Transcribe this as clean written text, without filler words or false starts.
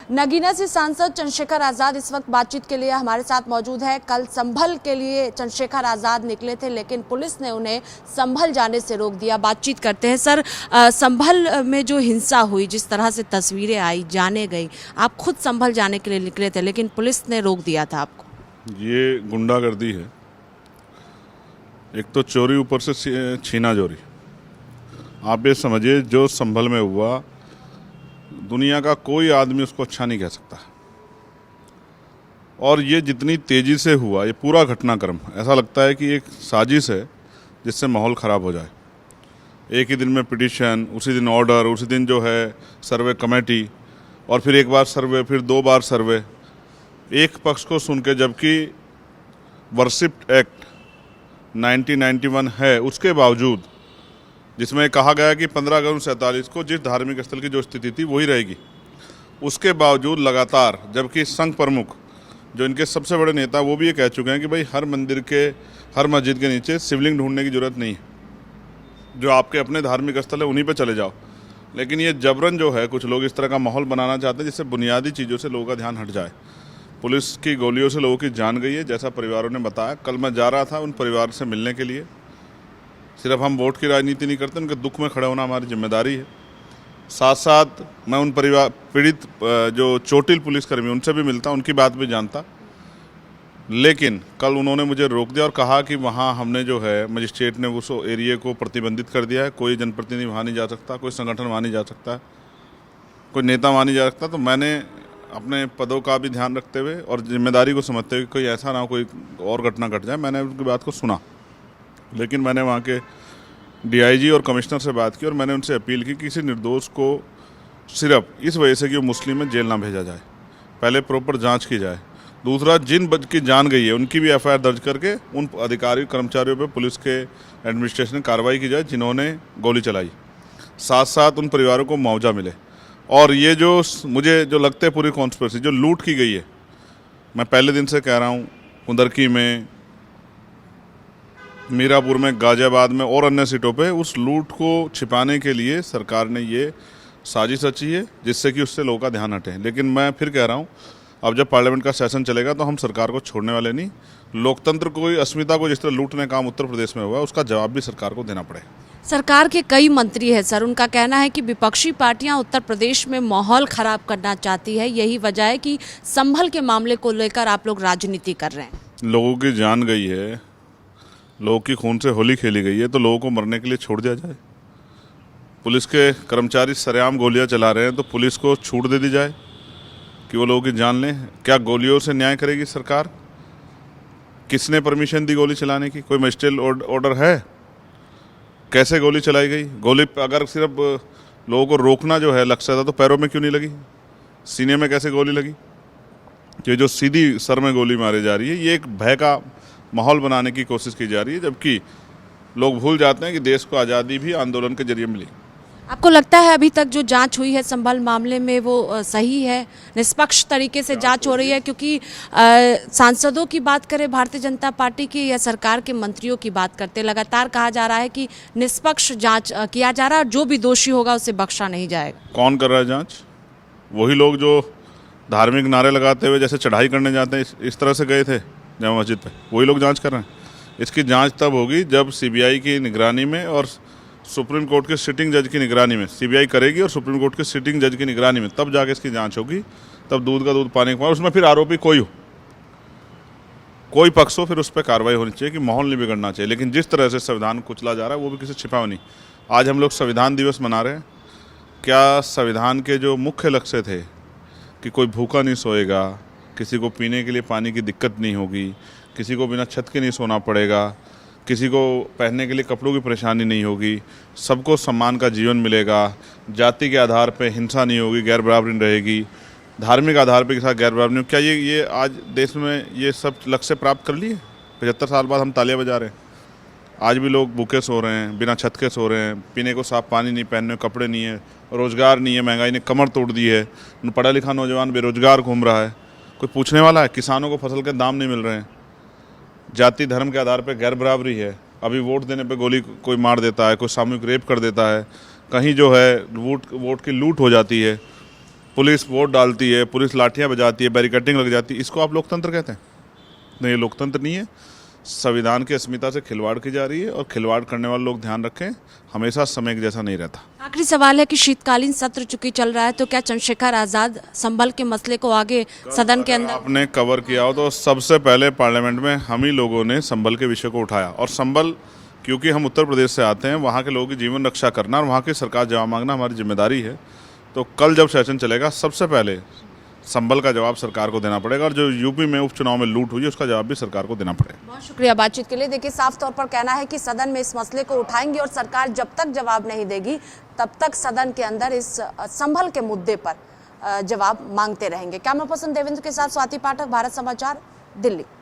नगीना से सांसद चंद्रशेखर आजाद इस वक्त बातचीत के लिए हमारे साथ मौजूद है। कल संभल के लिए चंद्रशेखर आजाद निकले थे, लेकिन पुलिस ने उन्हें संभल जाने से रोक दिया। बातचीत करते हैं। सर, संभल में जो हिंसा हुई, जिस तरह से तस्वीरें आई, जाने गई, आप खुद संभल जाने के लिए निकले थे, लेकिन पुलिस ने रोक दिया था आपको। ये गुंडागर्दी है। एक तो चोरी, ऊपर से छीना चोरी। आप ये समझिए, जो संभल में हुआ, दुनिया का कोई आदमी उसको अच्छा नहीं कह सकता। और ये जितनी तेजी से हुआ, ये पूरा घटनाक्रम, ऐसा लगता है कि एक साजिश है जिससे माहौल ख़राब हो जाए। एक ही दिन में पिटीशन, उसी दिन ऑर्डर, उसी दिन जो है सर्वे कमेटी, और फिर एक बार सर्वे, फिर 2 बार सर्वे, एक पक्ष को सुन के। जबकि वर्शिप एक्ट 1991 है, उसके बावजूद, जिसमें कहा गया कि 15 अगस्त 1947 को जिस धार्मिक स्थल की जो स्थिति थी वही रहेगी, उसके बावजूद लगातार, जबकि संघ प्रमुख जो इनके सबसे बड़े नेता, वो भी ये कह चुके हैं कि भाई हर मंदिर के, हर मस्जिद के नीचे शिवलिंग ढूंढने की जरूरत नहीं है, जो आपके अपने धार्मिक स्थल है उन्हीं पे चले जाओ। लेकिन ये जबरन जो है, कुछ लोग इस तरह का माहौल बनाना चाहते हैं जिससे बुनियादी चीज़ों से लोगों का ध्यान हट जाए। पुलिस की गोलियों से लोगों की जान गई है, जैसा परिवारों ने बताया। कल मैं जा रहा था उन परिवार से मिलने के लिए। सिर्फ हम वोट की राजनीति नहीं करते, उनके दुख में खड़े होना हमारी जिम्मेदारी है। साथ साथ मैं उन परिवार पीड़ित जो चोटिल पुलिसकर्मी, उनसे भी मिलता, उनकी बात भी जानता। लेकिन कल उन्होंने मुझे रोक दिया और कहा कि वहाँ हमने जो है, मजिस्ट्रेट ने उस एरिया को प्रतिबंधित कर दिया है, कोई जनप्रतिनिधि वहाँ नहीं जा सकता, कोई संगठन वहाँ नहीं जा सकता, कोई नेता वहाँ नहीं जा सकता। तो मैंने अपने पदों का भी ध्यान रखते हुए और जिम्मेदारी को समझते हुए, कोई ऐसा ना हो कोई और घटना घट जाए, मैंने उनकी बात को सुना। लेकिन मैंने वहाँ के डीआईजी और कमिश्नर से बात की और मैंने उनसे अपील की कि किसी निर्दोष को सिर्फ इस वजह से कि वो मुस्लिम में जेल ना भेजा जाए, पहले प्रॉपर जांच की जाए। दूसरा, जिन बच की जान गई है उनकी भी एफआईआर दर्ज करके उन अधिकारी कर्मचारियों पे पुलिस के एडमिनिस्ट्रेशन में कार्रवाई की जाए जिन्होंने गोली चलाई। साथ साथ उन परिवारों को मुआवजा मिले। और ये जो मुझे जो लगता है पूरी कॉन्स्पिरेसी जो लूट की गई है, मैं पहले दिन से कह रहा हूँ, कुंदरकी में, मीरापुर में, गाजियाबाद में और अन्य सीटों पे, उस लूट को छिपाने के लिए सरकार ने ये साजिश रची है जिससे कि उससे लोगों का ध्यान हटे। लेकिन मैं फिर कह रहा हूँ, अब जब पार्लियामेंट का सेशन चलेगा तो हम सरकार को छोड़ने वाले नहीं। लोकतंत्र को, अस्मिता को जिस तरह लूटने का काम उत्तर प्रदेश में हुआ, उसका जवाब भी सरकार को देना पड़े। सरकार के कई मंत्री हैं सर, उनका कहना है कि विपक्षी पार्टियां उत्तर प्रदेश में माहौल खराब करना चाहती है, यही वजह है कि संभल के मामले को लेकर आप लोग राजनीति कर रहे हैं। लोगों की जान गई है, लोगों की खून से होली खेली गई है, तो लोगों को मरने के लिए छोड़ दिया जाए? पुलिस के कर्मचारी सरेआम गोलियां चला रहे हैं, तो पुलिस को छूट दे दी जाए कि वो लोगों की जान लें? क्या गोलियों से न्याय करेगी सरकार? किसने परमिशन दी गोली चलाने की? कोई मजिस्ट्रेट ऑर्डर है? कैसे गोली चलाई गई? गोली अगर सिर्फ लोगों को रोकना जो है लक्ष्य था, तो पैरों में क्यों नहीं लगी? सीने में कैसे गोली लगी? ये जो सीधी सर में गोली मारी जा रही है, ये एक भय का माहौल बनाने की कोशिश की जा रही है, जबकि लोग भूल जाते हैं कि देश को आज़ादी भी आंदोलन के जरिए मिली। आपको लगता है अभी तक जो जांच हुई है संभल मामले में, वो सही है, निष्पक्ष तरीके से जांच हो रही है? क्योंकि सांसदों की बात करें भारतीय जनता पार्टी की या सरकार के मंत्रियों की बात करते, लगातार कहा जा रहा है कि निष्पक्ष जांच किया जा रहा है और जो भी दोषी होगा उसे बख्शा नहीं जाएगा। कौन कर रहा है जांच? वही लोग जो धार्मिक नारे लगाते हुए जैसे चढ़ाई करने जाते हैं, इस तरह से गए थे जामा मस्जिद पे, वही लोग जांच कर रहे हैं। इसकी जांच तब होगी जब सीबीआई की निगरानी में और सुप्रीम कोर्ट के सिटिंग जज की निगरानी में, सीबीआई करेगी और सुप्रीम कोर्ट के सिटिंग जज की निगरानी में, तब जाके इसकी जांच होगी। तब दूध का दूध पानी का पानी। उसमें फिर आरोपी कोई हो, कोई पक्ष हो, फिर उस पर कार्रवाई होनी चाहिए कि माहौल नहीं बिगड़ना चाहिए। लेकिन जिस तरह से संविधान कुचला जा रहा है, वो भी किसी छिपा नहीं। आज हम लोग संविधान दिवस मना रहे हैं। क्या संविधान के जो मुख्य लक्ष्य थे कि कोई भूखा नहीं सोएगा, किसी को पीने के लिए पानी की दिक्कत नहीं होगी, किसी को बिना छत के नहीं सोना पड़ेगा, किसी को पहनने के लिए कपड़ों की परेशानी नहीं होगी, सबको सम्मान का जीवन मिलेगा, जाति के आधार पर हिंसा नहीं होगी, गैर बराबरी नहीं रहेगी, धार्मिक आधार पर के साथ गैर बराबरी नहीं, क्या ये आज देश में ये सब लक्ष्य प्राप्त कर लिए? 75 साल बाद हम तालियां बजा रहे हैं। आज भी लोग भूखे सो रहे हैं, बिना छत के सो रहे हैं, पीने को साफ पानी नहीं, पहनने को कपड़े नहीं है, रोज़गार नहीं है, महंगाई ने कमर तोड़ दी है, पढ़ा लिखा नौजवान बेरोजगार घूम रहा है, कोई पूछने वाला है? किसानों को फसल के दाम नहीं मिल रहे हैं, जाति धर्म के आधार पर गैर बराबरी है, अभी वोट देने पे गोली कोई मार देता है, कोई सामूहिक रेप कर देता है, कहीं जो है वोट की लूट हो जाती है, पुलिस वोट डालती है, पुलिस लाठियां बजाती है, बैरिकेडिंग लग जाती है, इसको आप लोकतंत्र कहते हैं? नहीं, ये लोकतंत्र नहीं है। संविधान की अस्मिता से खिलवाड़ की जा रही है और खिलवाड़ करने वाले लोग ध्यान रखें, हमेशा समय के जैसा नहीं रहता। आखिरी सवाल है कि शीतकालीन सत्र चूंकि चल रहा है, तो क्या चंद्रशेखर आजाद संभल के मसले को आगे सदन के अंदर आपने कवर किया हो तो सबसे पहले पार्लियामेंट में हम ही लोगों ने संभल के विषय को उठाया, और संभल क्योंकि हम उत्तर प्रदेश से आते हैं, वहाँ के लोगों की जीवन रक्षा करना और वहाँ की सरकार जवाब मांगना हमारी जिम्मेदारी है। तो कल जब सेशन चलेगा, सबसे पहले संभल का जवाब सरकार को देना पड़ेगा, और जो यूपी में उपचुनाव में लूट हुई है उसका जवाब भी सरकार को देना पड़ेगा। बहुत शुक्रिया बातचीत के लिए। देखिए, साफ तौर पर कहना है कि सदन में इस मसले को उठाएंगे और सरकार जब तक जवाब नहीं देगी तब तक सदन के अंदर इस संभल के मुद्दे पर जवाब मांगते रहेंगे। कैमरा पर्सन देवेंद्र के साथ स्वाति पाठक, भारत समाचार, दिल्ली।